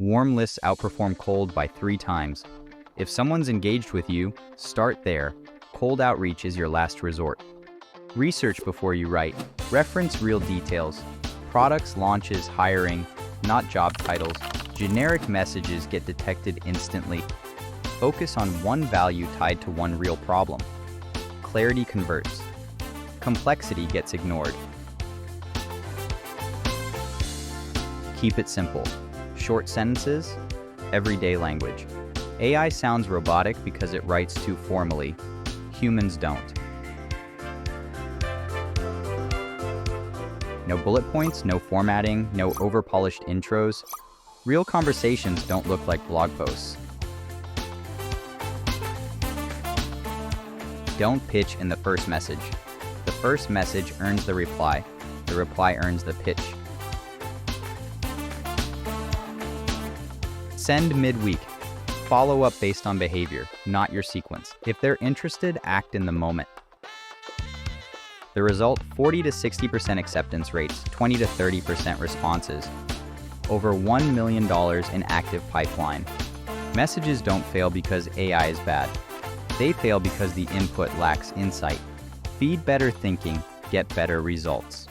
Warm lists outperform cold by 3 times. If someone's engaged with you, start there. Cold outreach is your last resort. Research before you write. Reference real details. Products, launches, hiring, not job titles. Generic messages get detected instantly. Focus on one value tied to one real problem. Clarity converts. Complexity gets ignored. Keep it simple. Short sentences, everyday language. AI sounds robotic because it writes too formally. Humans don't. No bullet points, no formatting, no over-polished intros. Real conversations don't look like blog posts. Don't pitch in the first message. The first message earns the reply. The reply earns the pitch. Send midweek. Follow up based on behavior, not your sequence. If they're interested, act in the moment. The result, 40 to 60% acceptance rates, 20 to 30% responses. Over $1 million in active pipeline. Messages don't fail because AI is bad. They fail because the input lacks insight. Feed better thinking, get better results.